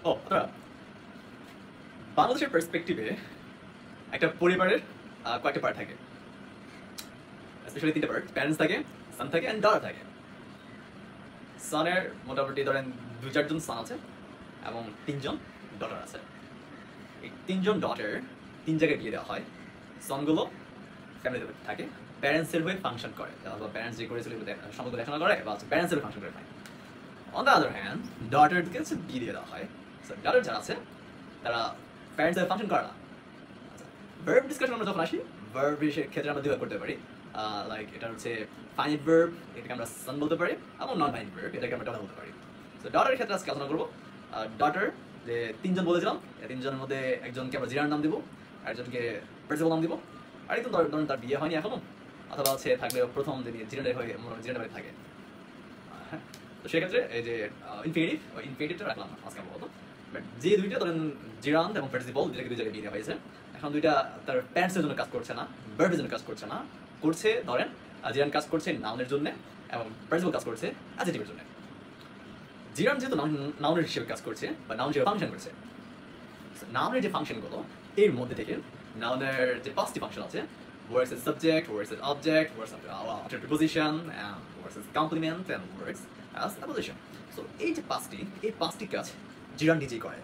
আপনারা বাংলাদেশের পার্সপেক্টিভে একটা পরিবারের কয়েকটা পার্ট থাকে, স্পেশালি তিনটা পার্ট। প্যারেন্টস থাকে, সান থাকে অ্যান্ড ডটার থাকে। সানের মোটামুটি ধরেন 2-4 জন সান আছে এবং 3জন ডটার আছে। এই 3জন ডটার 3 জায়গায় বিয়ে দেওয়া হয়। সনগুলো ফ্যামিলিতে থাকে, প্যারেন্টসের হয়ে ফাংশন করে, প্যারেন্টস যে করেছিল সম্পর্ক দেখাশোনা করে বা প্যারেন্টসের ফাংশন করে। অন দ্য আদার হ্যান্ড ডটারকে হচ্ছে বিয়ে দিয়ে দেওয়া হয়। সো ডটার যারা আছে তারা প্যারেন্টসের ফাংশন করে না। ভার্ব ডিসকাশন আমরা যখন আসি, ভার্বের ক্ষেত্রে আমরা দুইভাবে করতে পারি। লাইক এটা হচ্ছে ফাইনাইট ভার্ব, এটাকে আমরা সান বলতে পারি, এবং নন ফাইনাইট ভার্ব, এটাকে আমরা ডটার বলতে পারি। সো ডটারের ক্ষেত্রে আজকে আলোচনা করবো। ডটার যে 3জন বলেছিলাম, এই 3জনের মধ্যে একজনকে আমরা জিরার নাম দিব, আরেকজনকে প্রিন্সিপাল নাম দিব, আরেকজন ধরুন তার বিয়ে হয়নি এখনো, অথবা হচ্ছে থাকলে প্রথম যিনি জিরান্ডার হয়ে জিরান্ডার বাড়ি থাকে। হ্যাঁ, তো সেক্ষেত্রে এই যে ইনফিনিটিভটা রাখলাম আজকে আমরা বলতো। বাট যে দুইটা ধরেন জিরান্ড এবং প্রিন্সিপাল, দুইটাকে দুই জায়গায় বিয়ে দেওয়া হয়েছে। এখন দুইটা তার প্যারেন্টসের জন্য কাজ করছে না, ভার্বের জন্য কাজ করছে না, করছে ধরেন জিরান কাজ করছে নাউনের জন্য এবং প্রিন্সিপাল কাজ করছে অ্যাডজেক্টিভের জন্য। জিরান যেহেতু নাউনের হিসেবে কাজ করছে বা নাউন হিসেবে ফাংশন করছে, নাউনের যে ফাংশনগুলো এর মধ্যে থেকে নাউনের যে 5টি ফাংশন আছে, words as subject, words as object, words after preposition, and words as complement, and words as apposition. So এই যে 5টি কাজ জিরান নিজেই করে।